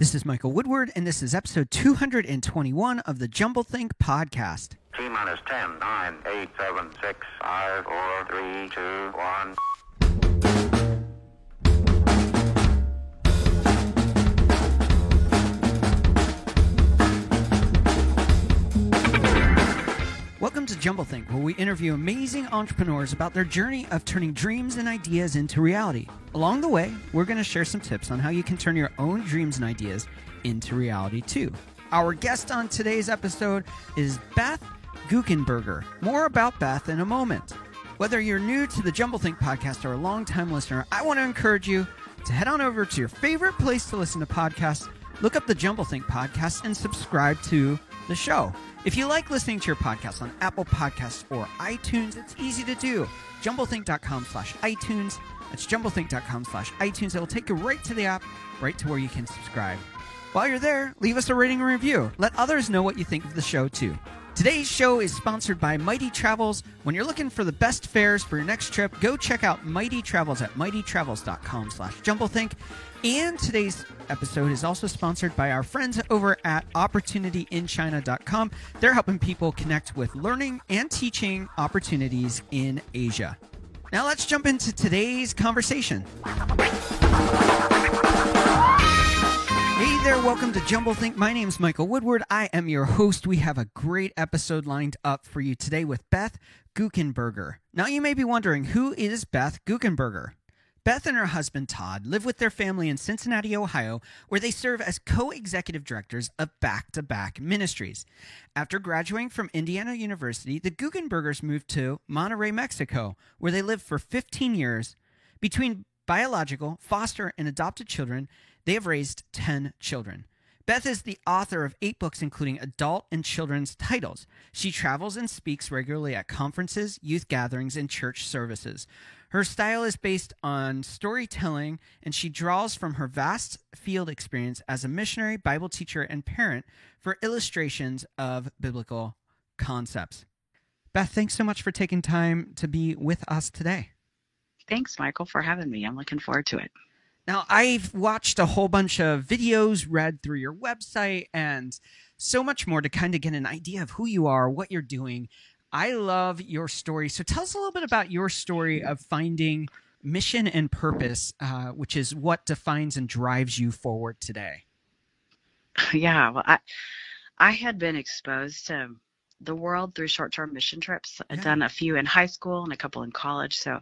This is Michael Woodward, and this is episode 221 of the Jumblethink podcast. T-minus 10, 9, 8, 7, 6, 5, 4, 3, 2, 1. Welcome to Jumblethink, where we interview amazing entrepreneurs about their journey of turning dreams and ideas into reality. Along the way, we're going to share some tips on how you can turn your own dreams and ideas into reality too. Our guest on today's episode is Beth Guckenberger. More about Beth in a moment. Whether you're new to the Jumblethink podcast or a longtime listener, I want to encourage you to head on over to your favorite place to listen to podcasts, look up the Jumblethink podcast, and subscribe to the show. If you like listening to your podcast on Apple Podcasts or iTunes, it's easy to do. Jumblethink.com/iTunes. That's jumblethink.com/iTunes. It will take you right to the app, right to where you can subscribe. While you're there, leave us a rating and review. Let others know what you think of the show, too. Today's show is sponsored by Mighty Travels. When you're looking for the best fares for your next trip, go check out Mighty Travels at mightytravels.com/jumblethink. And today's episode is also sponsored by our friends over at opportunityinchina.com. They're helping people connect with learning and teaching opportunities in Asia. Now let's jump into today's conversation. Hey there, welcome to Jumblethink. My name is Michael Woodward. I am your host. We have a great episode lined up for you today with Beth Guckenberger. Now you may be wondering, who is Beth Guckenberger? Beth and her husband, Todd, live with their family in Cincinnati, Ohio, where they serve as co-executive directors of Back to Back Ministries. After graduating from Indiana University, the Guckenbergers moved to Monterrey, Mexico, where they lived for 15 years. Between biological, foster, and adopted children, they have raised 10 children. Beth is the author of 8 books, including adult and children's titles. She travels and speaks regularly at conferences, youth gatherings, and church services. Her style is based on storytelling, and she draws from her vast field experience as a missionary, Bible teacher, and parent for illustrations of biblical concepts. Beth, thanks so much for taking time to be with us today. Thanks, Michael, for having me. I'm looking forward to it. Now, I've watched a whole bunch of videos, read through your website, and so much more to kind of get an idea of who you are, what you're doing. I love your story. So tell us a little bit about your story of finding mission and purpose, which is what defines and drives you forward today. Yeah, well, I had been exposed to the world through short-term mission trips. I'd done a few in high school and a couple in college, so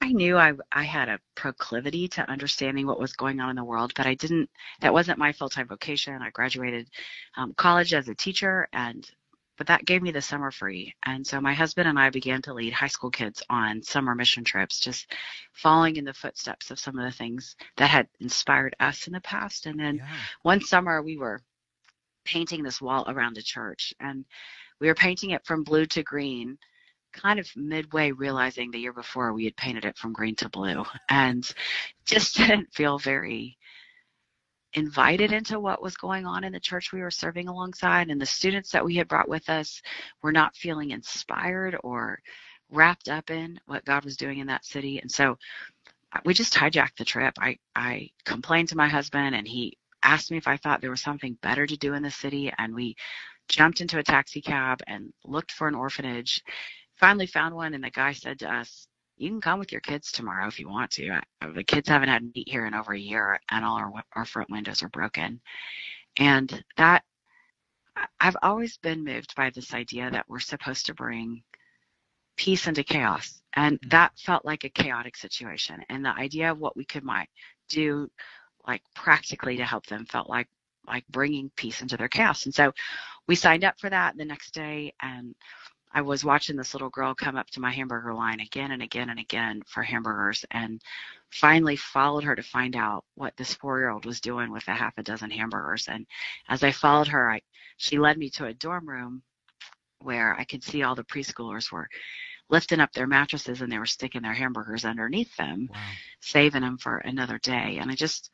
I knew I had a proclivity to understanding what was going on in the world, but that wasn't my full-time vocation. I graduated college as a teacher, but that gave me the summer free. And so my husband and I began to lead high school kids on summer mission trips, just following in the footsteps of some of the things that had inspired us in the past. And then one summer we were painting this wall around a church, and we were painting it from blue to green, kind of midway realizing the year before we had painted it from green to blue, and just didn't feel very invited into what was going on in the church we were serving alongside. And the students that we had brought with us were not feeling inspired or wrapped up in what God was doing in that city. And so we just hijacked the trip. I complained to my husband, and he asked me if I thought there was something better to do in the city. And we jumped into a taxi cab and looked for an orphanage, finally found one. And the guy said to us, "You can come with your kids tomorrow if you want to. The kids haven't had meat here in over a year, and all our front windows are broken." And that, I've always been moved by this idea that we're supposed to bring peace into chaos. And that felt like a chaotic situation. And the idea of what we might do, like practically to help them, felt like bringing peace into their chaos. And so we signed up for that the next day, and I was watching this little girl come up to my hamburger line again and again and again for hamburgers, and finally followed her to find out what this 4-year-old was doing with a half a dozen hamburgers. And as I followed her, she led me to a dorm room where I could see all the preschoolers were lifting up their mattresses, and they were sticking their hamburgers underneath them, saving them for another day. And I just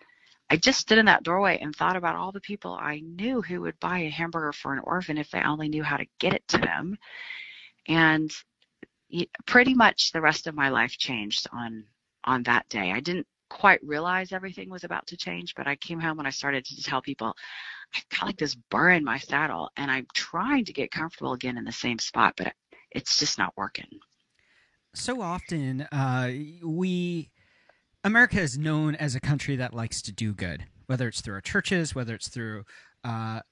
stood in that doorway and thought about all the people I knew who would buy a hamburger for an orphan if they only knew how to get it to them. And pretty much the rest of my life changed on that day. I didn't quite realize everything was about to change, but I came home and I started to tell people, I've got like this burr in my saddle and I'm trying to get comfortable again in the same spot, but it's just not working. So often, America is known as a country that likes to do good, whether it's through our churches, whether it's through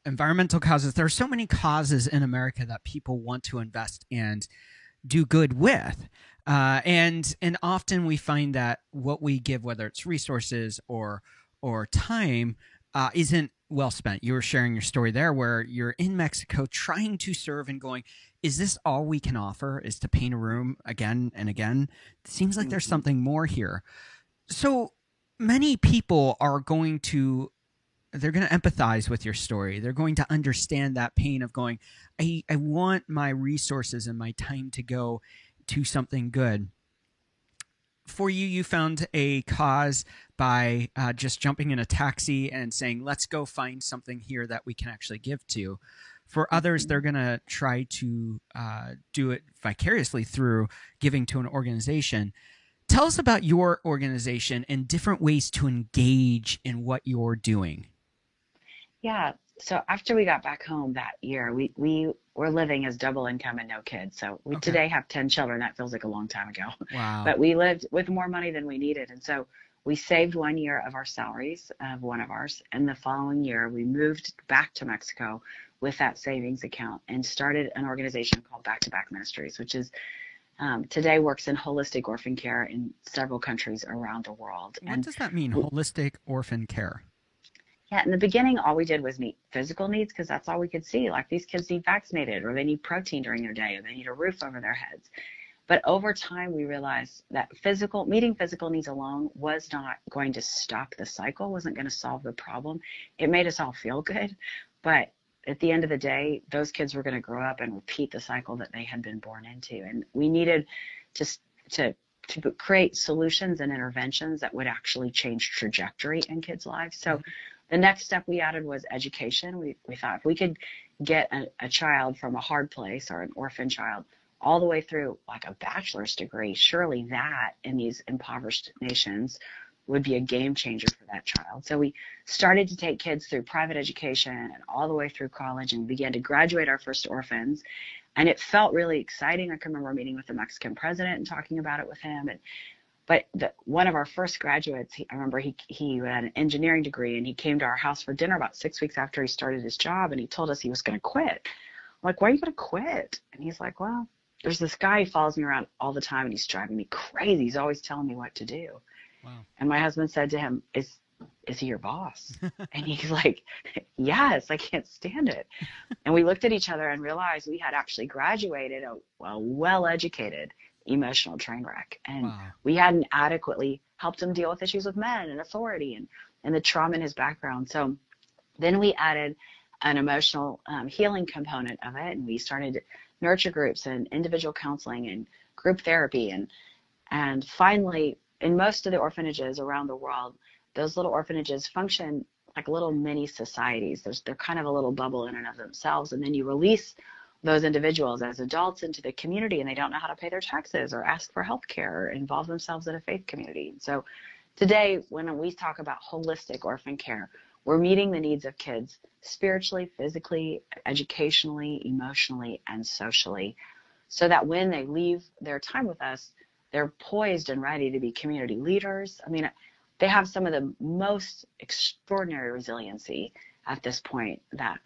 environmental causes. There are so many causes in America that people want to invest and do good with. And often we find that what we give, whether it's resources or time, isn't well spent. You were sharing your story there where you're in Mexico trying to serve and going, is this all we can offer, is to paint a room again and again? It seems like there's something more here. So many people are going to empathize with your story. They're going to understand that pain of going, I want my resources and my time to go to something good. For you, you found a cause by just jumping in a taxi and saying, let's go find something here that we can actually give to. For others, they're going to try to do it vicariously through giving to an organization. Tell us about your organization and different ways to engage in what you're doing. Yeah. So after we got back home that year, we were living as double income and no kids. So we today have 10 children. That feels like a long time ago. Wow. But we lived with more money than we needed. And so we saved 1 year of our salaries of one of ours. And the following year, we moved back to Mexico with that savings account and started an organization called Back to Back Ministries, which is today works in holistic orphan care in several countries around the world. What does that mean, holistic orphan care? Yeah, in the beginning, all we did was meet physical needs because that's all we could see. Like these kids need vaccinated, or they need protein during their day, or they need a roof over their heads. But over time, we realized that meeting physical needs alone was not going to stop the cycle, wasn't going to solve the problem. It made us all feel good. But at the end of the day, those kids were going to grow up and repeat the cycle that they had been born into. And we needed to create solutions and interventions that would actually change trajectory in kids' lives. So the next step we added was education. We thought if we could get a child from a hard place or an orphan child all the way through like a bachelor's degree, surely that in these impoverished nations would be a game changer for that child. So we started to take kids through private education and all the way through college and began to graduate our first orphans. And it felt really exciting. I can remember meeting with the Mexican president and talking about it with him. But one of our first graduates, I remember he had an engineering degree, and he came to our house for dinner about 6 weeks after he started his job, and he told us he was going to quit. I'm like, why are you going to quit? And he's like, well, there's this guy who follows me around all the time, and he's driving me crazy. He's always telling me what to do. Wow. And my husband said to him, is he your boss? And he's like, yes, I can't stand it. And we looked at each other and realized we had actually graduated a well-educated emotional train wreck. And we hadn't adequately helped him deal with issues with men and authority and the trauma in his background. So then we added an emotional healing component of it. And we started nurture groups and individual counseling and group therapy. And finally, in most of the orphanages around the world, those little orphanages function like little mini societies. They're kind of a little bubble in and of themselves. And then you release those individuals as adults into the community, and they don't know how to pay their taxes or ask for health care or involve themselves in a faith community. So today, when we talk about holistic orphan care, we're meeting the needs of kids spiritually, physically, educationally, emotionally, and socially, so that when they leave their time with us, they're poised and ready to be community leaders. I mean, they have some of the most extraordinary resiliency at this point that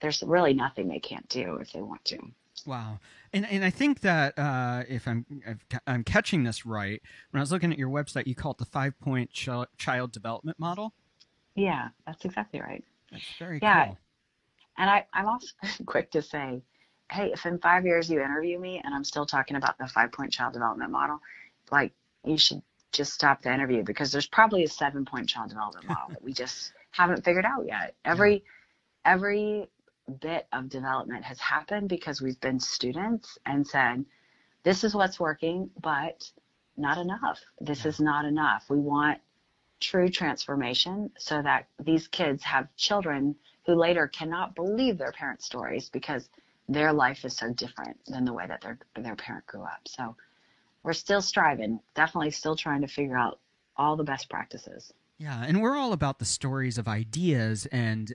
there's really nothing they can't do if they want to. Wow. And I think that if I'm catching this right, when I was looking at your website, you call it the 5-point child development model. Yeah, that's exactly right. That's very cool. And I'm also quick to say, hey, if in 5 years you interview me and I'm still talking about the 5-point child development model, like you should just stop the interview, because there's probably a 7-point child development model that we just haven't figured out yet. Every bit of development has happened because we've been students and said, this is what's working, but not enough. This is not enough. We want true transformation so that these kids have children who later cannot believe their parents' stories because their life is so different than the way that their parent grew up. So we're still striving, definitely still trying to figure out all the best practices. Yeah, and we're all about the stories of ideas, and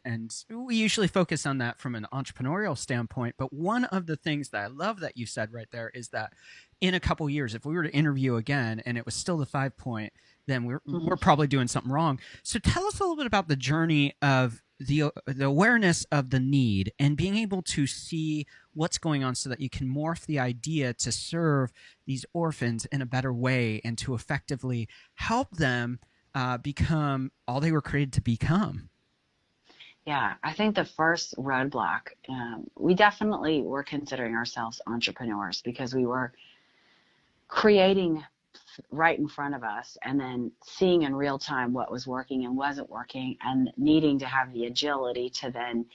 we usually focus on that from an entrepreneurial standpoint. But one of the things that I love that you said right there is that in a couple years, if we were to interview again and it was still the 5 point, then we're probably doing something wrong. So tell us a little bit about the journey of the awareness of the need and being able to see what's going on so that you can morph the idea to serve these orphans in a better way and to effectively help them become all they were created to become. Yeah, I think the first roadblock, we definitely were considering ourselves entrepreneurs because we were creating right in front of us and then seeing in real time what was working and wasn't working and needing to have the agility to then,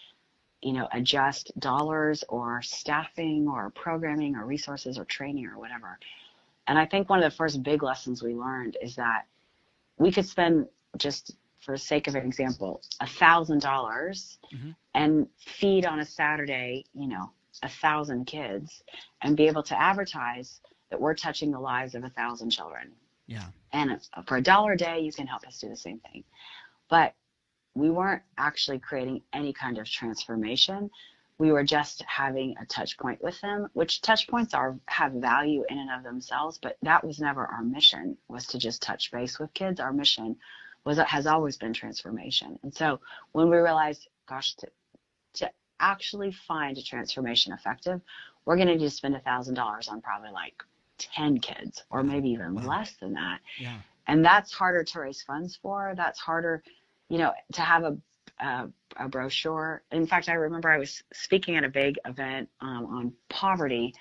adjust dollars or staffing or programming or resources or training or whatever. And I think one of the first big lessons we learned is that we could spend, just for the sake of an example, $1,000 and feed on a Saturday, 1,000 kids and be able to advertise that we're touching the lives of 1,000 children. Yeah. And for $1 a day, you can help us do the same thing. But we weren't actually creating any kind of transformation. We were just having a touch point with them, which touch points have value in and of themselves, but that was never our mission, was to just touch base with kids. Our mission has always been transformation. And so when we realized, gosh, to actually find a transformation effective, we're going to need to spend $1,000 on probably like 10 kids or maybe even less than that. Yeah. And that's harder to raise funds for. That's harder, to have a brochure. In fact, I remember I was speaking at a big event on poverty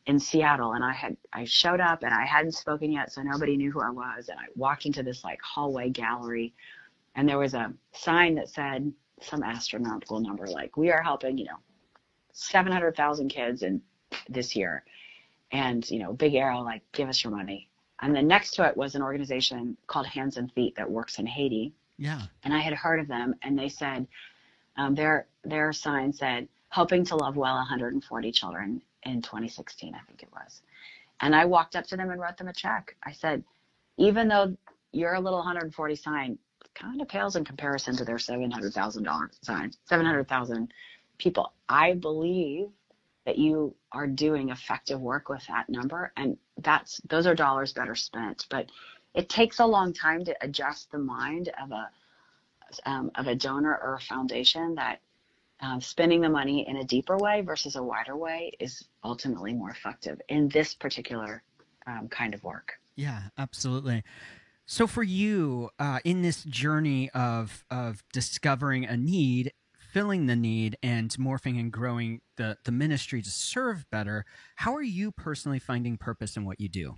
in Seattle, and I showed up and I hadn't spoken yet, so nobody knew who I was. And I walked into this like hallway gallery, and there was a sign that said some astronomical number, like, we are helping 700,000 kids in this year, and big arrow, like, give us your money. And then next to it was an organization called Hands and Feet that works in Haiti. Yeah. And I had heard of them, and they said their sign said, helping to love well 140 children in 2016, I think it was. And I walked up to them and wrote them a check. I said, even though your little 140 sign kind of pales in comparison to their $700,000 sign, 700,000 people, I believe that you are doing effective work with that number, and those are dollars better spent. But it takes a long time to adjust the mind of a donor or a foundation that spending the money in a deeper way versus a wider way is ultimately more effective in this particular kind of work. Yeah, absolutely. So for you, in this journey of discovering a need, filling the need, and morphing and growing the ministry to serve better, how are you personally finding purpose in what you do?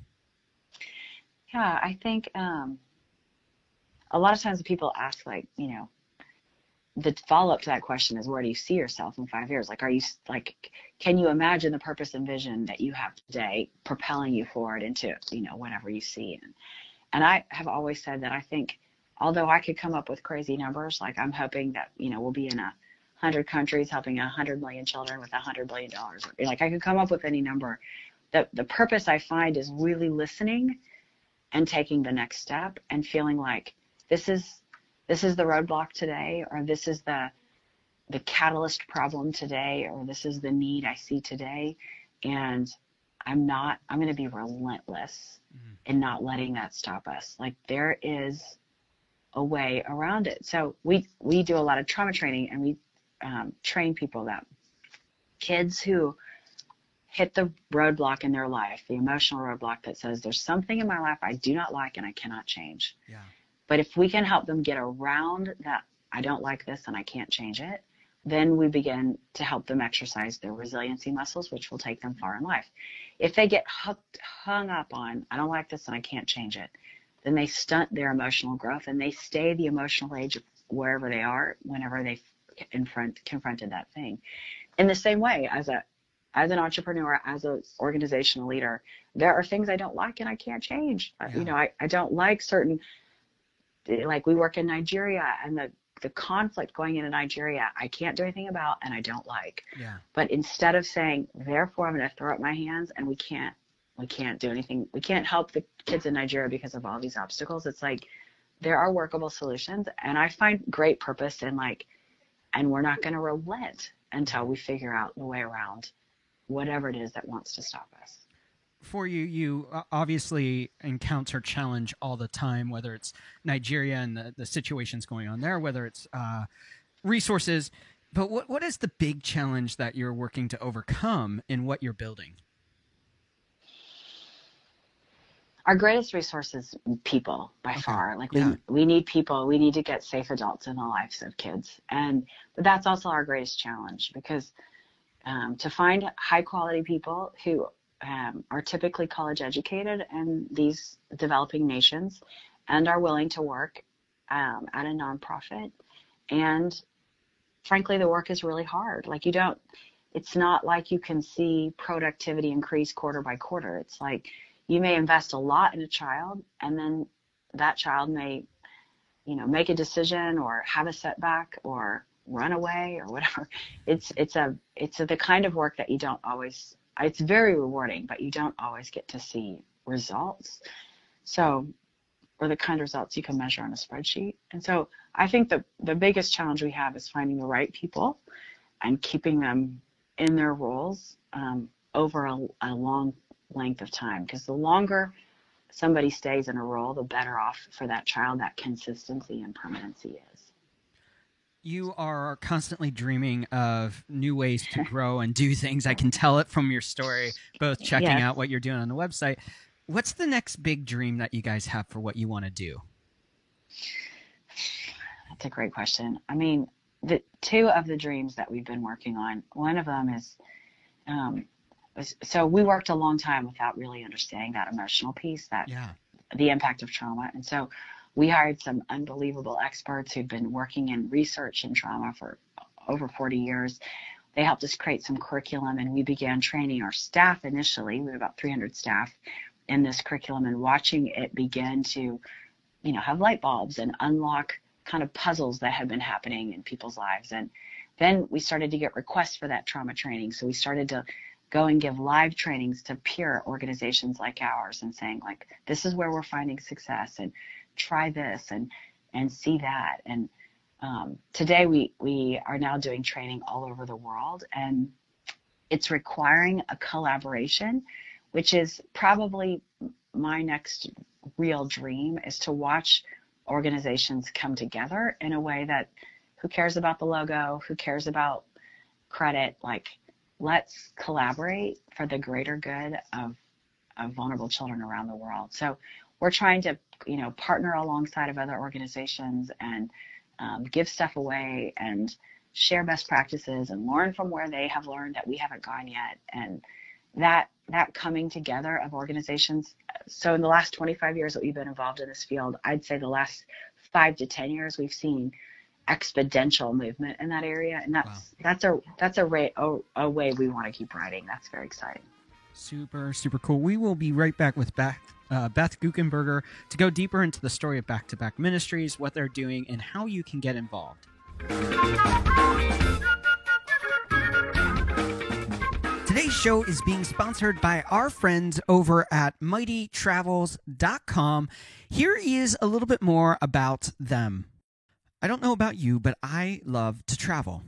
Yeah, I think a lot of times people ask, like, the follow-up to that question is, where do you see yourself in 5 years? Like, can you imagine the purpose and vision that you have today propelling you forward into, whatever you see? And I have always said that I think, although I could come up with crazy numbers, like I'm hoping that, we'll be in 100 countries helping 100 million children with $100 billion. Like, I could come up with any number. The purpose I find is really listening and taking the next step and feeling like this is the roadblock today, or this is the catalyst problem today, or this is the need I see today. And I'm going to be relentless in not letting that stop us. Like, there is a way around it. So we do a lot of trauma training, and we train people that kids who hit the roadblock in their life, the emotional roadblock that says there's something in my life I do not like and I cannot change. Yeah. But if we can help them get around that, I don't like this and I can't change it, then we begin to help them exercise their resiliency muscles, which will take them far in life. If they get hung up on, I don't like this and I can't change it, then they stunt their emotional growth, and they stay the emotional age of wherever they are whenever they confronted that thing. In the same way, as an entrepreneur, as an organizational leader, there are things I don't like and I can't change. Yeah. I don't like certain, like, we work in Nigeria, and the conflict going into Nigeria, I can't do anything about and I don't like. Yeah. But instead of saying, therefore I'm going to throw up my hands and we can't we can't do anything. We can't help the kids in Nigeria because of all these obstacles. It's like there are workable solutions, and I find great purpose in and we're not going to relent until we figure out the way around whatever it is that wants to stop us. For you, you obviously encounter challenge all the time, whether it's Nigeria and the situations going on there, whether it's resources. But what is the big challenge that you're working to overcome in what you're building? Our greatest resource is people by far. We need people. We need to get safe adults in the lives of kids. But that's also our greatest challenge, because to find high quality people who are typically college educated in these developing nations and are willing to work at a nonprofit. And frankly, the work is really hard. It's not like you can see productivity increase quarter by quarter. It's like you may invest a lot in a child, and then that child may, make a decision or have a setback or run away or whatever. It's the kind of work that you don't always, it's very rewarding, but you don't always get to see results. Or the kind of results you can measure on a spreadsheet. And so I think the biggest challenge we have is finding the right people and keeping them in their roles over a long length of time, because the longer somebody stays in a role, the better off for that child that consistency and permanency is. You are constantly dreaming of new ways to grow and do things. I can tell it from your story, both checking out what you're doing on the website. What's the next big dream that you guys have for what you want to do? That's a great question. I mean, the two of the dreams that we've been working on, one of them is, so we worked a long time without really understanding that emotional piece, the impact of trauma. And so we hired some unbelievable experts who've been working in research and trauma for over 40 years. They helped us create some curriculum, and we began training our staff initially. We had about 300 staff in this curriculum, and watching it begin to, have light bulbs and unlock kind of puzzles that had been happening in people's lives. And then we started to get requests for that trauma training. So we started to go and give live trainings to peer organizations like ours and saying, this is where we're finding success, and try this and see that. And today we are now doing training all over the world, and it's requiring a collaboration, which is probably my next real dream, is to watch organizations come together in a way that, who cares about the logo, who cares about credit, let's collaborate for the greater good of vulnerable children around the world. So we're trying to, partner alongside of other organizations and give stuff away and share best practices and learn from where they have learned that we haven't gone yet. And that coming together of organizations. So in the last 25 years that we've been involved in this field, I'd say the last 5 to 10 years, we've seen exponential movement in that area. And that's a way we want to keep riding. That's very exciting. Super, super cool. We will be right back with Beth Guckenberger to go deeper into the story of Back to Back Ministries, what they're doing, and how you can get involved. Today's show is being sponsored by our friends over at MightyTravels.com. Here is a little bit more about them. I don't know about you, but I love to travel.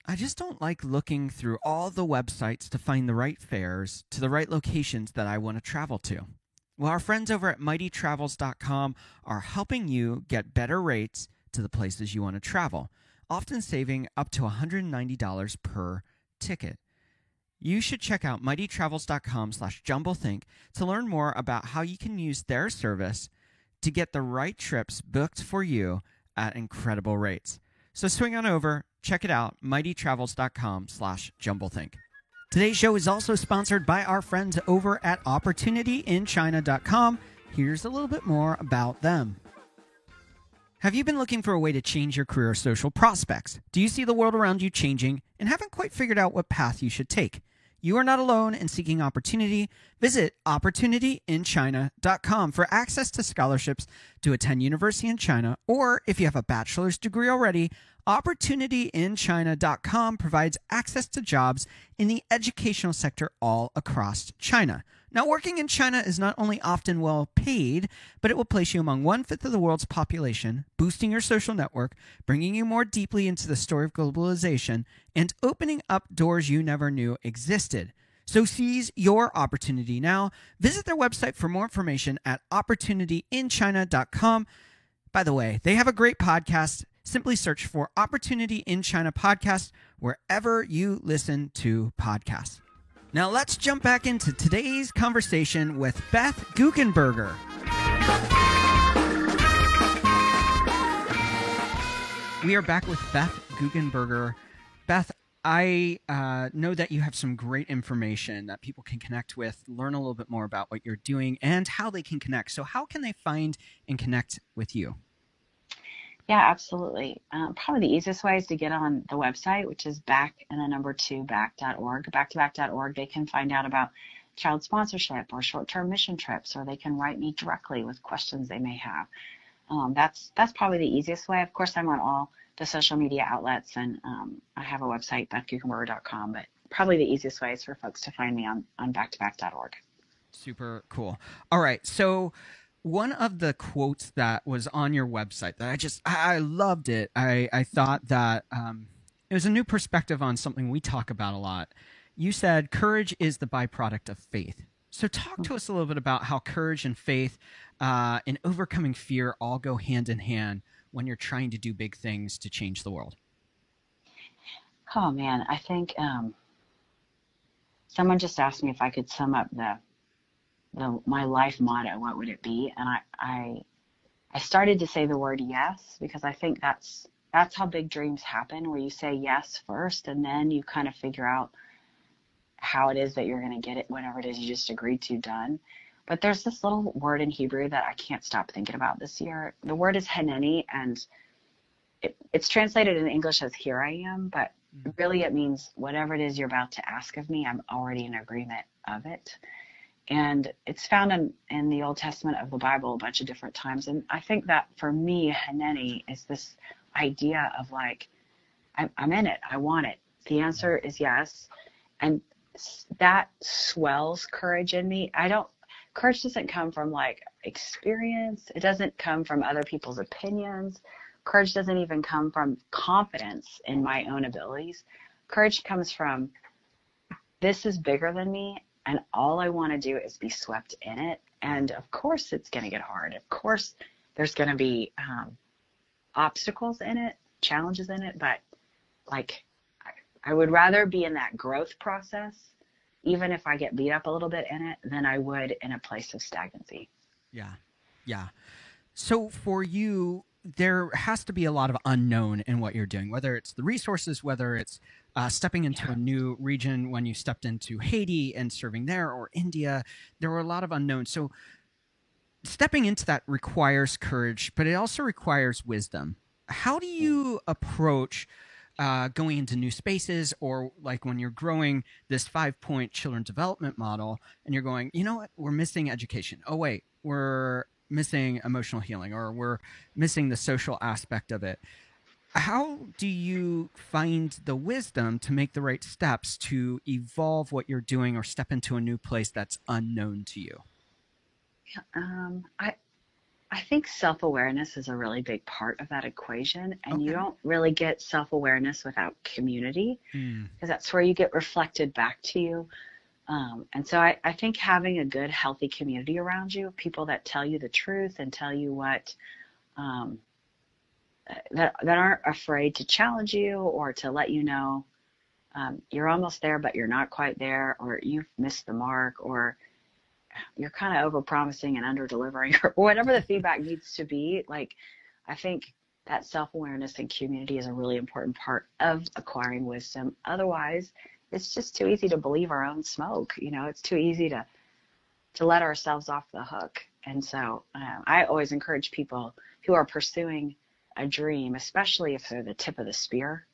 I just don't like looking through all the websites to find the right fares to the right locations that I want to travel to. Well, our friends over at MightyTravels.com are helping you get better rates to the places you want to travel, often saving up to $190 per ticket. You should check out MightyTravels.com/JumbleThink to learn more about how you can use their service to get the right trips booked for you at incredible rates. So swing on over, check it out, MightyTravels.com/JumbleThink. Today's show is also sponsored by our friends over at OpportunityInChina.com. Here's a little bit more about them. Have you been looking for a way to change your career or social prospects? Do you see the world around you changing and haven't quite figured out what path you should take? You are not alone in seeking opportunity. Visit OpportunityInChina.com for access to scholarships to attend university in China, or if you have a bachelor's degree already, OpportunityInChina.com provides access to jobs in the educational sector all across China. Now, working in China is not only often well paid, but it will place you among 1/5 of the world's population, boosting your social network, bringing you more deeply into the story of globalization, and opening up doors you never knew existed. So seize your opportunity now. Visit their website for more information at OpportunityInChina.com. By the way, they have a great podcast. Simply search for Opportunity in China Podcast wherever you listen to podcasts. Now let's jump back into today's conversation with Beth Guckenberger. We are back with Beth Guckenberger. Beth, I know that you have some great information that people can connect with, learn a little bit more about what you're doing, and how they can connect. So how can they find and connect with you? Yeah, absolutely. Probably the easiest way is to get on the website, which is back2back.org. Back2back.org, they can find out about child sponsorship or short-term mission trips, or they can write me directly with questions they may have. That's probably the easiest way. Of course, I'm on all the social media outlets, and I have a website, BethGuckenberger.com, but probably the easiest way is for folks to find me on back2back.org. Super cool. All right, so one of the quotes that was on your website that I loved it. I thought that it was a new perspective on something we talk about a lot. You said, courage is the byproduct of faith. So talk to us a little bit about how courage and faith and overcoming fear all go hand in hand when you're trying to do big things to change the world. Oh, man, I think someone just asked me if I could sum up my life motto, what would it be? And I started to say the word yes, because I think that's how big dreams happen, where you say yes first, and then you kind of figure out how it is that you're going to get it, whatever it is you just agreed to, done. But there's this little word in Hebrew that I can't stop thinking about this year. The word is Haneni, and it's translated in English as here I am, but really it means whatever it is you're about to ask of me, I'm already in agreement of it. And it's found in the Old Testament of the Bible a bunch of different times. And I think that for me, Haneni is this idea of like, I'm in it. I want it. The answer is yes. And that swells courage in me. Courage doesn't come from like experience. It doesn't come from other people's opinions. Courage doesn't even come from confidence in my own abilities. Courage comes from, this is bigger than me, and all I want to do is be swept in it. And of course it's going to get hard. Of course there's going to be obstacles in it, challenges in it, but like I would rather be in that growth process, even if I get beat up a little bit in it, than I would in a place of stagnancy. Yeah. So for you, there has to be a lot of unknown in what you're doing, whether it's the resources, whether it's stepping into a new region when you stepped into Haiti and serving there, or India. There were a lot of unknowns. So stepping into that requires courage, but it also requires wisdom. How do you approach going into new spaces, or like when you're growing this 5-point children development model and you're going, you know what, we're missing education. Oh, wait, we're missing emotional healing, or we're missing the social aspect of it. How do you find the wisdom to make the right steps to evolve what you're doing or step into a new place that's unknown to you? I think self-awareness is a really big part of that equation, and you don't really get self-awareness without community, because that's where you get reflected back to you. And so I think having a good, healthy community around you, people that tell you the truth and tell you what, that aren't afraid to challenge you or to let you know you're almost there, but you're not quite there, or you've missed the mark, or you're kind of over-promising and under-delivering, or whatever the feedback needs to be. Like, I think that self-awareness and community is a really important part of acquiring wisdom. Otherwise, it's just too easy to believe our own smoke. You know, it's too easy to let ourselves off the hook. And so I always encourage people who are pursuing a dream, especially if they're the tip of the spear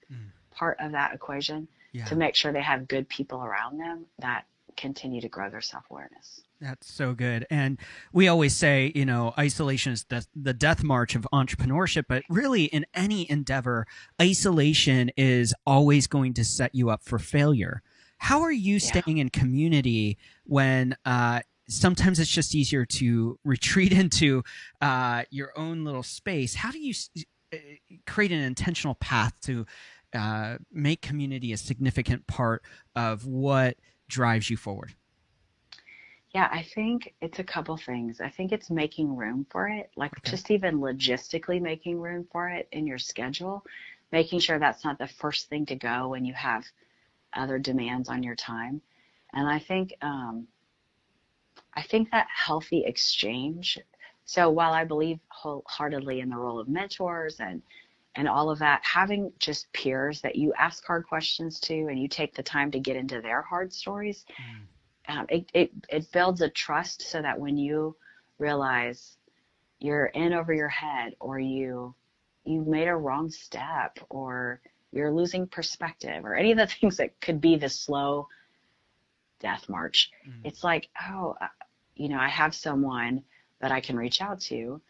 part of that equation, to make sure they have good people around them that continue to grow their self-awareness. That's so good. And we always say, isolation is the death march of entrepreneurship, but really in any endeavor, isolation is always going to set you up for failure. How are you Yeah. staying in community when sometimes it's just easier to retreat into your own little space? How do you create an intentional path to make community a significant part of what drives you forward? Yeah, I think it's a couple things. I think it's making room for it, like Okay. just even logistically making room for it in your schedule, making sure that's not the first thing to go when you have other demands on your time. And I think that healthy exchange. So while I believe wholeheartedly in the role of mentors and all of that, having just peers that you ask hard questions to and you take the time to get into their hard stories, it builds a trust so that when you realize you're in over your head, or you made a wrong step, or you're losing perspective, or any of the things that could be the slow death march, Mm. it's like, oh, I have someone that I can reach out to.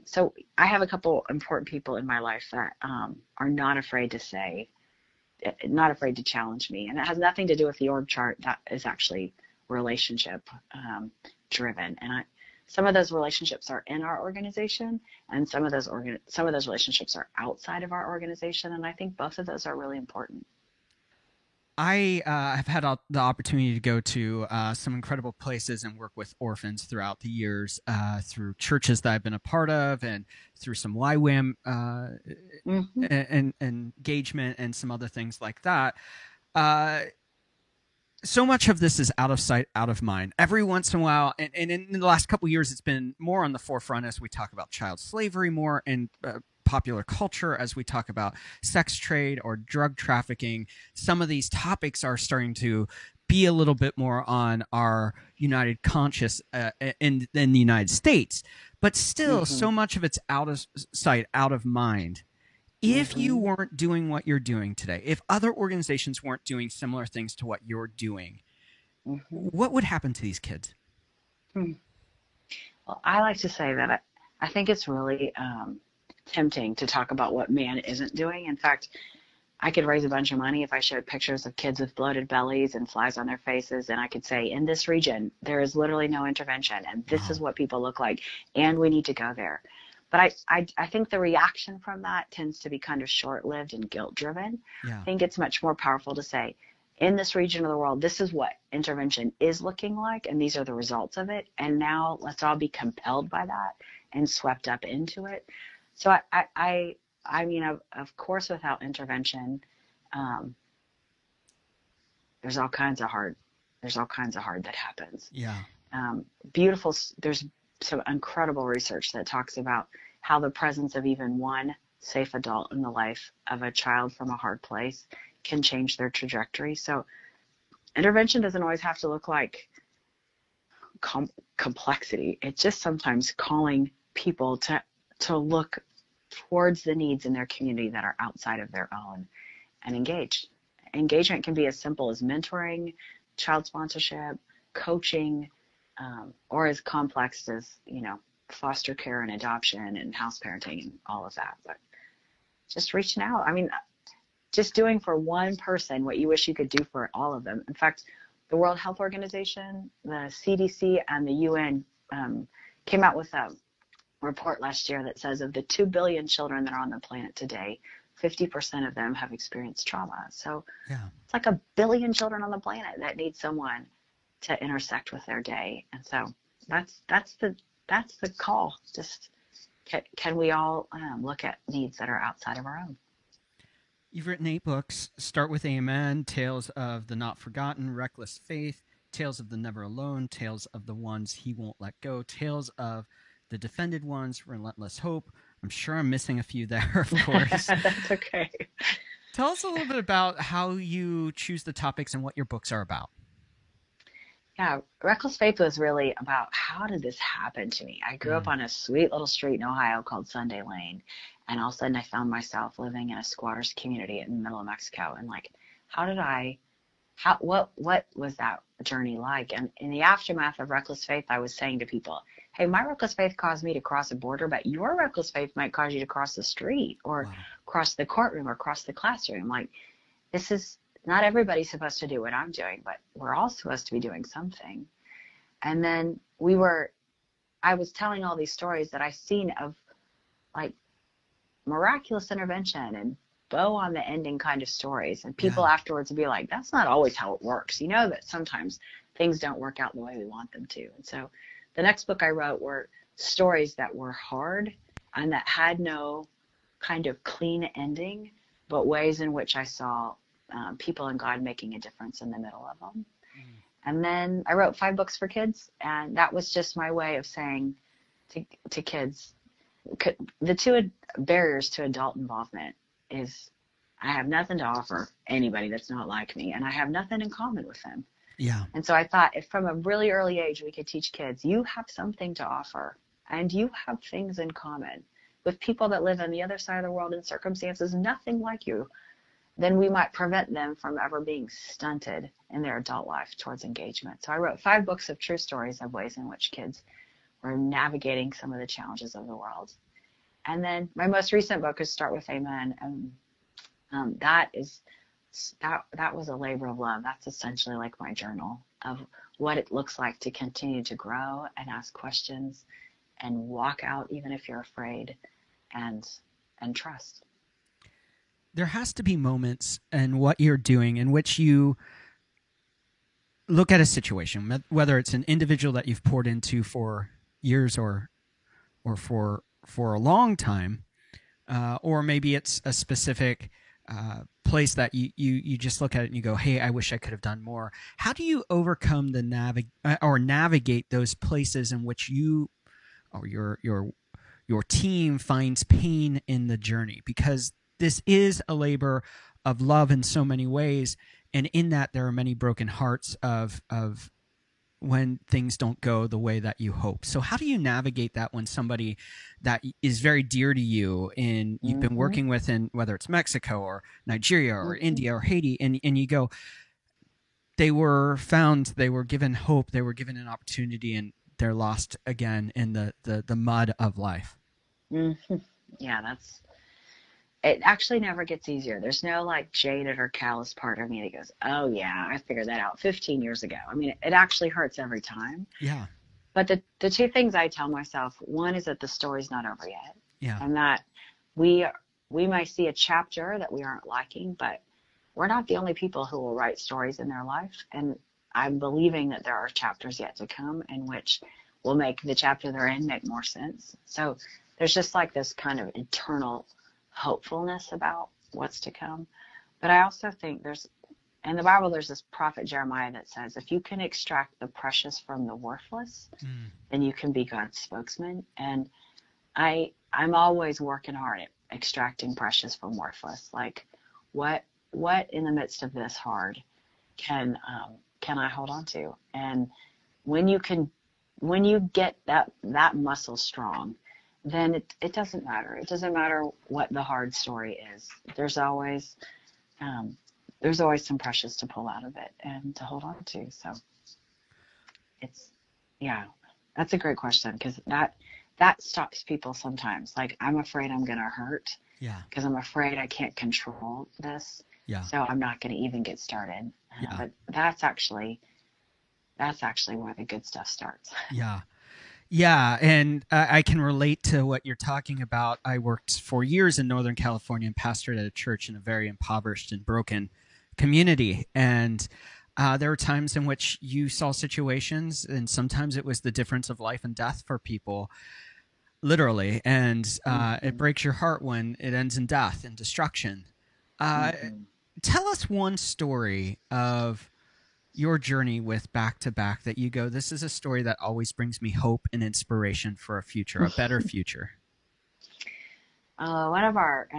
So I have a couple important people in my life that are not afraid to say, not afraid to challenge me. And it has nothing to do with the org chart. That is actually relationship driven. And some of those relationships are in our organization, and some of those relationships are outside of our organization. And I think both of those are really important. I have had the opportunity to go to some incredible places and work with orphans throughout the years, through churches that I've been a part of, and through some YWAM Mm-hmm. and engagement and some other things like that. So much of this is out of sight, out of mind. Every once in a while, and in the last couple of years, it's been more on the forefront as we talk about child slavery more in popular culture, as we talk about sex trade or drug trafficking. Some of these topics are starting to be a little bit more on our united conscious in the United States, but still, Mm-hmm. so much of it's out of sight, out of mind. If you Mm-hmm. weren't doing what you're doing today, if other organizations weren't doing similar things to what you're doing, Mm-hmm. what would happen to these kids? Hmm. Well, I like to say that I think it's really tempting to talk about what man isn't doing. In fact, I could raise a bunch of money if I showed pictures of kids with bloated bellies and flies on their faces, and I could say, in this region, there is literally no intervention, and this is Wow. what people look like, and we need to go there. But I think the reaction from that tends to be kind of short-lived and guilt-driven. Yeah. I think it's much more powerful to say, in this region of the world, this is what intervention is looking like, and these are the results of it. And now let's all be compelled by that and swept up into it. So I mean, of course, without intervention, um, there's all kinds of hard that happens. Yeah. Beautiful. There's some incredible research that talks about how the presence of even one safe adult in the life of a child from a hard place can change their trajectory. So intervention doesn't always have to look like complexity. It's just sometimes calling people to look towards the needs in their community that are outside of their own and engage. Engagement can be as simple as mentoring, child sponsorship, coaching, or as complex as, foster care and adoption and house parenting and all of that. But just reaching out. I mean, just doing for one person what you wish you could do for all of them. In fact, the World Health Organization, the CDC, and the UN came out with a report last year that says of the 2 billion children that are on the planet today, 50% of them have experienced trauma. So Yeah. it's like 1 billion children on the planet that need someone to intersect with their day. And so that's the call. Just can we all look at needs that are outside of our own? You've written 8 books. Start with Amen, Tales of the Not Forgotten, Reckless Faith, Tales of the Never Alone, Tales of the Ones He Won't Let Go, Tales of the Defended Ones, Relentless Hope. I'm sure I'm missing a few there, of course. That's okay. Tell us a little bit about how you choose the topics and what your books are about. Yeah, Reckless Faith was really about how did this happen to me? I grew up on a sweet little street in Ohio called Sunday Lane, and all of a sudden I found myself living in a squatters community in the middle of Mexico. And like, how did I what was that journey like? And in the aftermath of reckless faith, I was saying to people, hey, my reckless faith caused me to cross a border, but your reckless faith might cause you to cross the street or Wow. cross the courtroom or cross the classroom. Like, this is not everybody's supposed to do what I'm doing, but we're all supposed to be doing something. And then I was telling all these stories that I've seen of like miraculous intervention and bow on the ending kind of stories. And people afterwards would be like, that's not always how it works. You know that sometimes things don't work out the way we want them to. And so the next book I wrote were stories that were hard and that had no kind of clean ending, but ways in which I saw people and God making a difference in the middle of them. And then I wrote 5 books for kids, and that was just my way of saying to kids, the two barriers to adult involvement is I have nothing to offer anybody that's not like me, and I have nothing in common with them. Yeah. And so I thought if from a really early age we could teach kids, you have something to offer, and you have things in common with people that live on the other side of the world in circumstances nothing like you, then we might prevent them from ever being stunted in their adult life towards engagement. So I wrote 5 books of true stories of ways in which kids were navigating some of the challenges of the world. And then my most recent book is Start with Amen. And that was a labor of love. That's essentially like my journal of what it looks like to continue to grow and ask questions and walk out even if you're afraid and trust. There has to be moments in what you're doing in which you look at a situation, whether it's an individual that you've poured into for years or for a long time, or maybe it's a specific place that you just look at it and you go, hey, I wish I could have done more. How do you overcome the navigate those places in which you or your team finds pain in the journey? Because this is a labor of love in so many ways, and in that there are many broken hearts of when things don't go the way that you hope. So how do you navigate that when somebody that is very dear to you and you've been working with in whether it's Mexico or Nigeria or India or Haiti, and you go, they were found, they were given hope, they were given an opportunity, and they're lost again in the mud of life? Yeah, it actually never gets easier. There's no like jaded or callous part of me that goes, oh yeah, I figured that out 15 years ago. I mean, it actually hurts every time. Yeah. But the 2 things I tell myself, one is that the story's not over yet. Yeah. And that we might see a chapter that we aren't liking, but we're not the only people who will write stories in their life. And I'm believing that there are chapters yet to come in which will make the chapter they're in make more sense. So there's just like this kind of internal hopefulness about what's to come. But I also think in the Bible, there's this prophet Jeremiah that says, if you can extract the precious from the worthless, then you can be God's spokesman. And I'm always working hard at extracting precious from worthless. Like what in the midst of this hard can I hold on to? And when you get that muscle strong, then it doesn't matter. It doesn't matter what the hard story is. There's always some precious to pull out of it and to hold on to. So that's a great question, because that stops people sometimes. Like, I'm afraid I'm going to hurt. Yeah. Because I'm afraid I can't control this. Yeah. So I'm not going to even get started. But that's actually where the good stuff starts. Yeah. Yeah, and I can relate to what you're talking about. I worked for years in Northern California and pastored at a church in a very impoverished and broken community. And there were times in which you saw situations, and sometimes it was the difference of life and death for people, literally. And it breaks your heart when it ends in death and destruction. Tell us one story of your journey with Back to Back that you go, this is a story that always brings me hope and inspiration for a future, a better future. One of our,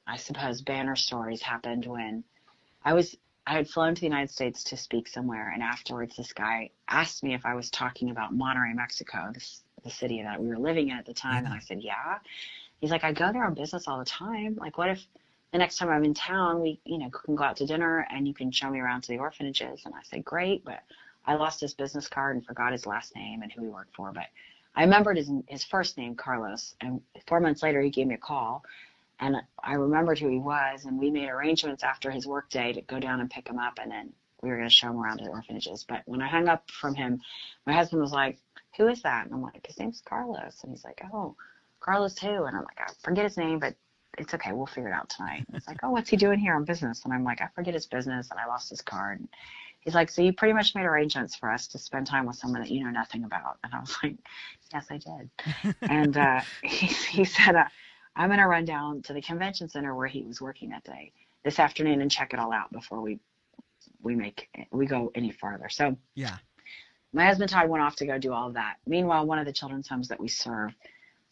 I suppose, banner stories happened when I had flown to the United States to speak somewhere, and afterwards this guy asked me if I was talking about Monterrey, Mexico, the city that we were living in at the time, and I said, yeah. He's like, I go there on business all the time. Like, what if the next time I'm in town, we, can go out to dinner and you can show me around to the orphanages. And I said, great, but I lost his business card and forgot his last name and who he worked for. But I remembered his first name, Carlos. And 4 months later, he gave me a call. And I remembered who he was. And we made arrangements after his work day to go down and pick him up. And then we were going to show him around to the orphanages. But when I hung up from him, my husband was like, who is that? And I'm like, his name's Carlos. And he's like, oh, Carlos who? And I'm like, I forget his name, but it's okay. We'll figure it out tonight. And it's like, oh, what's he doing here on business? And I'm like, I forget his business and I lost his card. And he's like, so you pretty much made arrangements for us to spend time with someone that you know nothing about. And I was like, yes, I did. And he said, I'm going to run down to the convention center where he was working that day this afternoon and check it all out before we go any farther. So yeah, my husband Todd went off to go do all of that. Meanwhile, one of the children's homes that we serve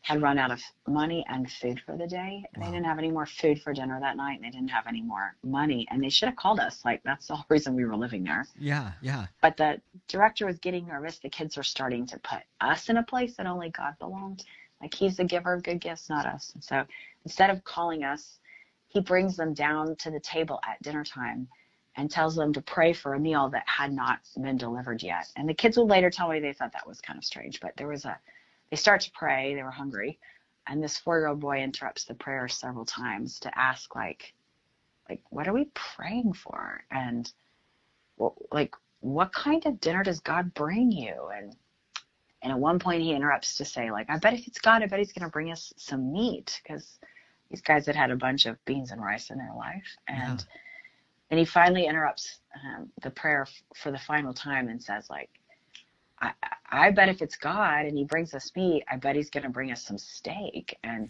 had run out of money and food for the day. And They didn't have any more food for dinner that night, and they didn't have any more money. And they should have called us. Like, that's the whole reason we were living there. Yeah. But the director was getting nervous. The kids are starting to put us in a place that only God belonged. Like, he's the giver of good gifts, not us. And so instead of calling us, he brings them down to the table at dinner time and tells them to pray for a meal that had not been delivered yet. And the kids would later tell me they thought that was kind of strange, but they start to pray. They were hungry. And this 4-year-old boy interrupts the prayer several times to ask, like, what are we praying for? And, what kind of dinner does God bring you? And at one point he interrupts to say, like, I bet if it's God, I bet he's going to bring us some meat, because these guys had a bunch of beans and rice in their life. And then he finally interrupts the prayer for the final time and says, like, I bet if it's God and he brings us meat, I bet he's going to bring us some steak. And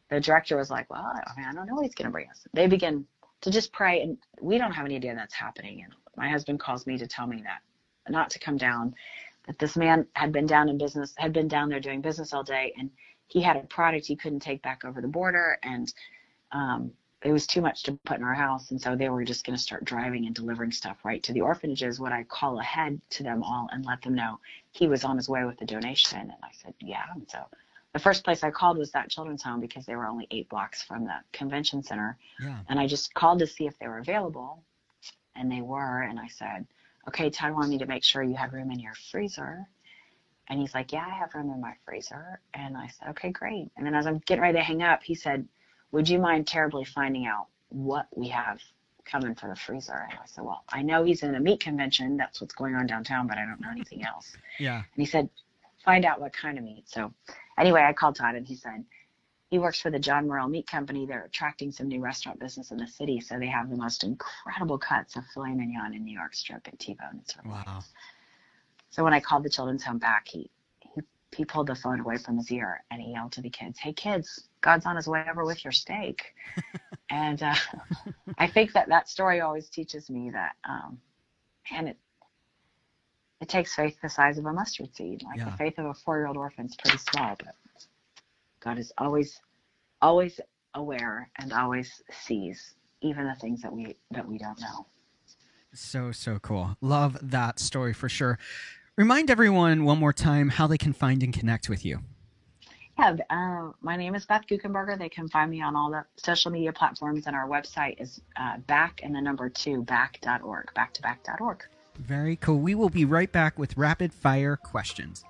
the director was like, well, I don't know what he's going to bring us. They begin to just pray, and we don't have any idea that's happening. And my husband calls me to tell me that not to come down, that this man had been down there doing business all day, and he had a product he couldn't take back over the border, and it was too much to put in our house. And so they were just going to start driving and delivering stuff right to the orphanages. Would I call ahead to them all and let them know he was on his way with the donation? And I said, yeah. And so the first place I called was that children's home, because they were only 8 blocks from the convention center. Yeah. And I just called to see if they were available, and they were. And I said, okay, Todd wanted me to make sure you had room in your freezer. And he's like, yeah, I have room in my freezer. And I said, okay, great. And then as I'm getting ready to hang up, he said, would you mind terribly finding out what we have coming for the freezer? And I said, well, I know he's in a meat convention. That's what's going on downtown, but I don't know anything else. Yeah. And he said, find out what kind of meat. So anyway, I called Todd, and he said he works for the John Morrell Meat Company. They're attracting some new restaurant business in the city. So they have the most incredible cuts of filet mignon and New York strip and T-bone. It's really nice. So when I called the children's home back, he pulled the phone away from his ear and he yelled to the kids, hey kids, God's on his way over with your steak. And I think that story always teaches me that, it takes faith the size of a mustard seed. Like, the faith of a 4-year-old orphan is pretty small, but God is always aware and always sees even the things that we don't know. So cool. Love that story for sure. Remind everyone one more time how they can find and connect with you. Yeah, my name is Beth Guckenberger. They can find me on all the social media platforms, and our website is back2back.org, back2back.org. Very cool. We will be right back with rapid fire questions.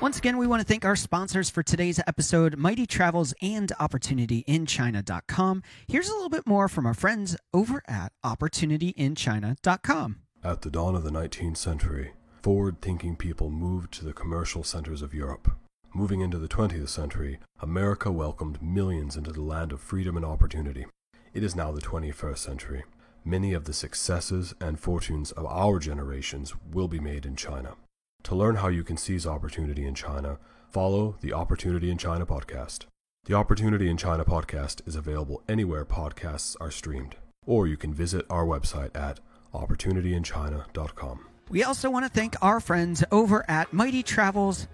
Once again, we want to thank our sponsors for today's episode, Mighty Travels and OpportunityInChina.com. Here's a little bit more from our friends over at OpportunityInChina.com. At the dawn of the 19th century, forward-thinking people moved to the commercial centers of Europe. Moving into the 20th century, America welcomed millions into the land of freedom and opportunity. It is now the 21st century. Many of the successes and fortunes of our generations will be made in China. To learn how you can seize opportunity in China, follow the Opportunity in China podcast. The Opportunity in China podcast is available anywhere podcasts are streamed, or you can visit our website at opportunityinchina.com. We also want to thank our friends over at Mighty Travels.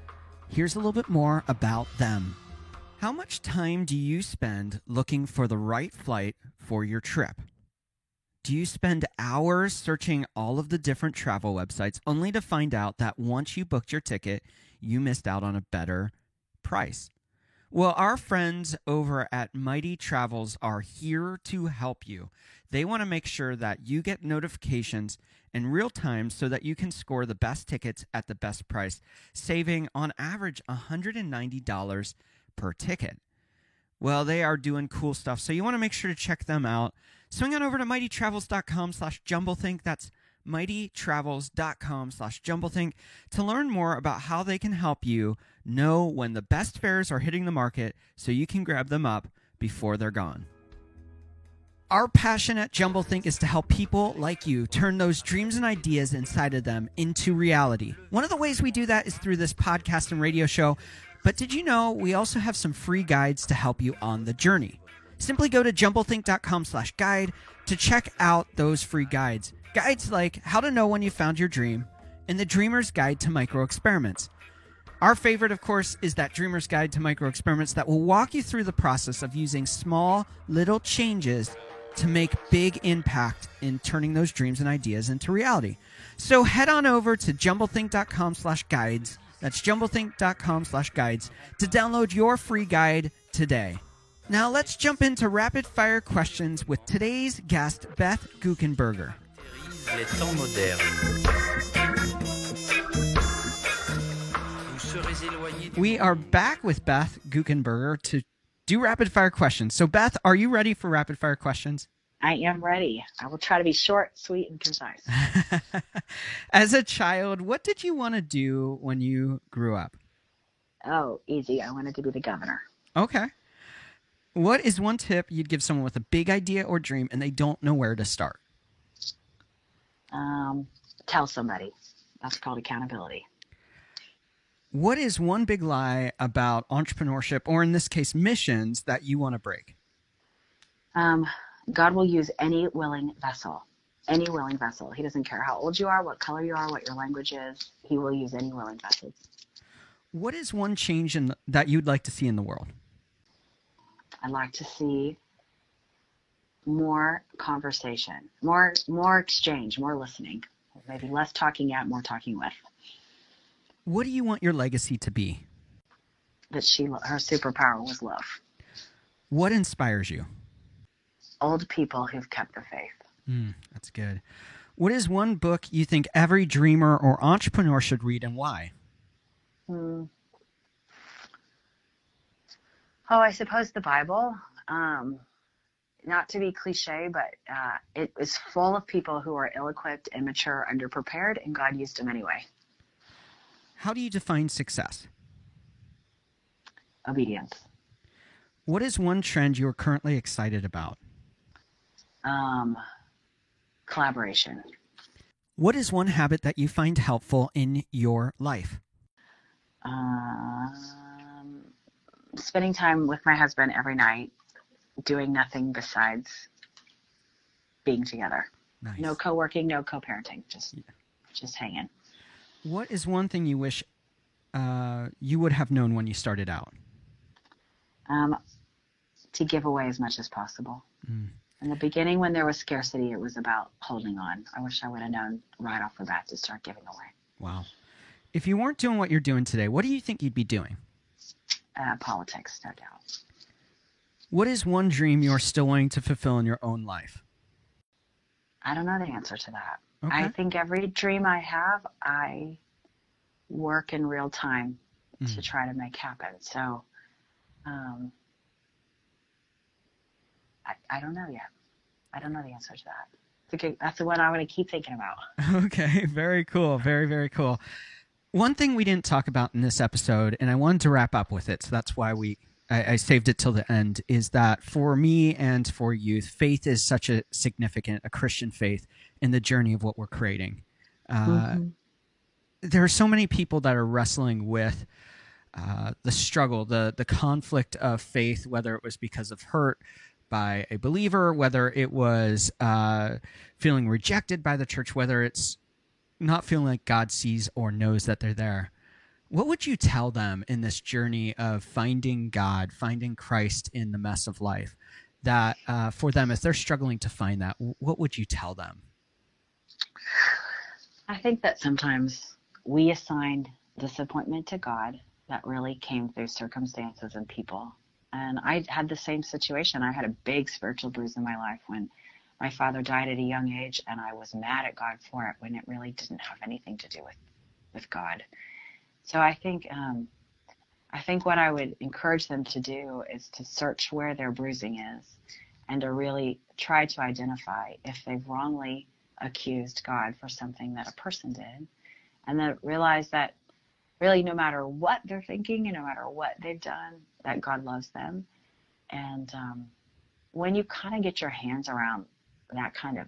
Here's a little bit more about them. How much time do you spend looking for the right flight for your trip? Do you spend hours searching all of the different travel websites only to find out that once you booked your ticket, you missed out on a better price? Well, our friends over at Mighty Travels are here to help you. They want to make sure that you get notifications in real time so that you can score the best tickets at the best price, saving on average $190 per ticket. Well, they are doing cool stuff, so you want to make sure to check them out. Swing on over to mightytravels.com/jumblethink. That's mightytravels.com/jumblethink to learn more about how they can help you know when the best fares are hitting the market so you can grab them up before they're gone. Our passion at Jumblethink is to help people like you turn those dreams and ideas inside of them into reality. One of the ways we do that is through this podcast and radio show. But did you know we also have some free guides to help you on the journey? Simply go to jumblethink.com/guide to check out those free guides. Guides like How to Know When You Found Your Dream and The Dreamer's Guide to Micro Experiments. Our favorite, of course, is that Dreamer's Guide to Micro Experiments that will walk you through the process of using small, little changes to make big impact in turning those dreams and ideas into reality. So head on over to jumblethink.com/guides. That's jumblethink.com/guides to download your free guide today. Now let's jump into rapid fire questions with today's guest, Beth Guckenberger. Les temps modernes. We are back with Beth Guckenberger to do rapid fire questions. So Beth, are you ready for rapid fire questions? I am ready. I will try to be short, sweet, and concise. As a child, what did you want to do when you grew up? Oh, easy. I wanted to be the governor. Okay. What is one tip you'd give someone with a big idea or dream and they don't know where to start? Tell somebody. That's called accountability. What is one big lie about entrepreneurship, or in this case, missions, that you want to break? God will use any willing vessel. Any willing vessel. He doesn't care how old you are, what color you are, what your language is. He will use any willing vessel. What is one change that you'd like to see in the world? I'd like to see more conversation, more exchange, more listening. Maybe less talking at, more talking with. What do you want your legacy to be? That her superpower was love. What inspires you? Old people who've kept the faith. That's good. What is one book you think every dreamer or entrepreneur should read, and why? Oh, I suppose the Bible. Not to be cliche, but it is full of people who are ill-equipped, immature, underprepared, and God used them anyway. How do you define success? Obedience. What is one trend you are currently excited about? Collaboration. What is one habit that you find helpful in your life? Spending time with my husband every night, doing nothing besides being together. Nice. No co-working, no co-parenting, just hanging. What is one thing you wish you would have known when you started out? To give away as much as possible. In the beginning, when there was scarcity, it was about holding on. I wish I would have known right off the bat to start giving away. Wow. If you weren't doing what you're doing today, what do you think you'd be doing? Politics, no doubt. What is one dream you're still wanting to fulfill in your own life? I don't know the answer to that. Okay. I think every dream I have, I work in real time to try to make happen. So I don't know yet. I don't know the answer to that. That's the one I want to keep thinking about. Okay, very cool. Very, very cool. One thing we didn't talk about in this episode, and I wanted to wrap up with it, so that's why I saved it till the end, is that for me and for youth, faith is such a Christian faith in the journey of what we're creating. There are so many people that are wrestling with the struggle, the conflict of faith, whether it was because of hurt by a believer, whether it was feeling rejected by the church, whether it's not feeling like God sees or knows that they're there. What would you tell them in this journey of finding God, finding Christ in the mess of life, that for them, if they're struggling to find that, what would you tell them? I think that sometimes we assign disappointment to God, that really came through circumstances and people. And I had the same situation. I had a big spiritual bruise in my life when my father died at a young age, and I was mad at God for it when it really didn't have anything to do with God. So I think what I would encourage them to do is to search where their bruising is and to really try to identify if they've wrongly accused God for something that a person did, and then realize that really no matter what they're thinking and no matter what they've done, that God loves them. And when you kind of get your hands around that kind of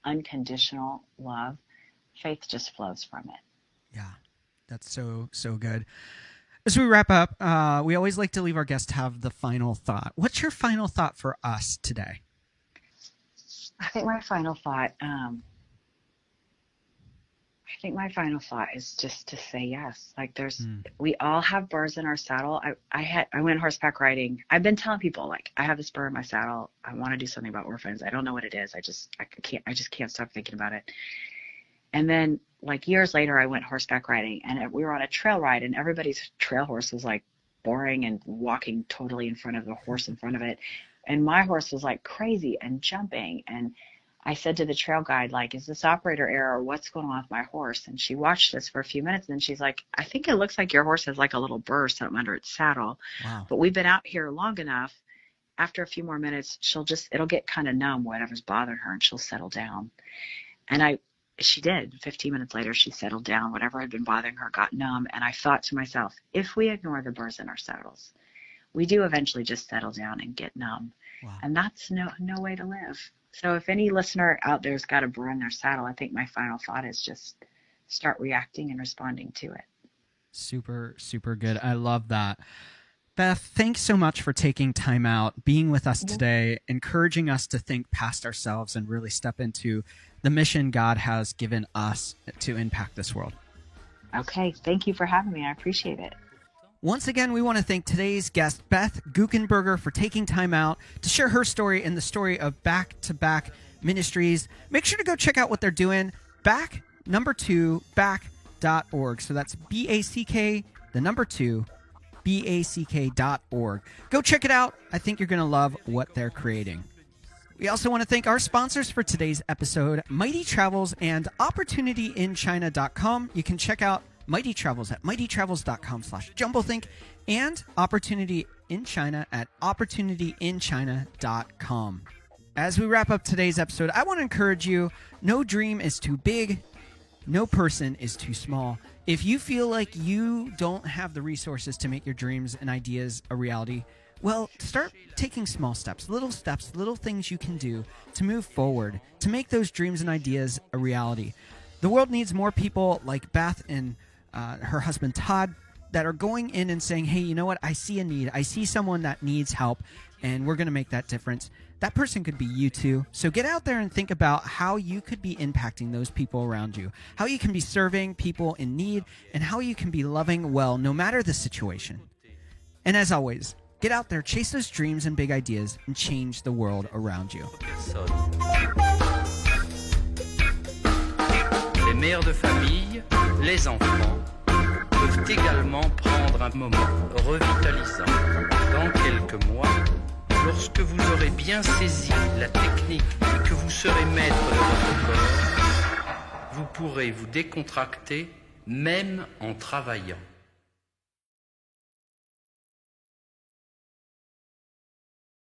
unconditional love, faith just flows from it. Yeah, that's so good. As we wrap up, we always like to leave our guests to have the final thought. What's your final thought for us today? I think my final thought is just to say yes. Like we all have burrs in our saddle. I went horseback riding. I've been telling people, like, I have this burr in my saddle. I want to do something about orphans. I don't know what it is. I just can't stop thinking about it. And then, like, years later, I went horseback riding, and we were on a trail ride, and everybody's trail horse was like boring and walking totally in front of the horse in front of it. And my horse was like crazy and jumping. And I said to the trail guide, like, is this operator error? What's going on with my horse? And she watched us for a few minutes, and then she's like, I think it looks like your horse has like a little burr something under its saddle. Wow. But we've been out here long enough. After a few more minutes, it'll get kind of numb, whatever's bothering her, and she'll settle down. And she did. 15 minutes later, she settled down. Whatever had been bothering her got numb. And I thought to myself, if we ignore the burrs in our saddles, we do eventually just settle down and get numb. Wow. And that's no way to live. So if any listener out there's got a burr in their saddle, I think my final thought is just start reacting and responding to it. Super, super good. I love that. Beth, thanks so much for taking time out, being with us today, encouraging us to think past ourselves and really step into the mission God has given us to impact this world. Okay. Thank you for having me. I appreciate it. Once again, we want to thank today's guest, Beth Guckenberger, for taking time out to share her story and the story of Back to Back Ministries. Make sure to go check out what they're doing. back2back.org. So that's back2back.org. Go check it out. I think you're going to love what they're creating. We also want to thank our sponsors for today's episode, Mighty Travels and OpportunityInChina.com. You can check out Mighty Travels at mightytravels.com/jumblethink and Opportunity in China at opportunityinchina.com. As we wrap up today's episode, I want to encourage you, no dream is too big, no person is too small. If you feel like you don't have the resources to make your dreams and ideas a reality, well, start taking small steps, little things you can do to move forward, to make those dreams and ideas a reality. The world needs more people like Beth and her husband Todd that are going in and saying, hey, you know what? I see a need. I see someone that needs help, and we're going to make that difference. That person could be you too. So get out there and think about how you could be impacting those people around you, how you can be serving people in need, and how you can be loving well no matter the situation. And as always, get out there, chase those dreams and big ideas, and change the world around you. Les mères de famille, les enfants, peuvent également prendre un moment revitalisant. Dans quelques mois, lorsque vous aurez bien saisi la technique et que vous serez maître de votre corps, vous pourrez vous décontracter même en travaillant.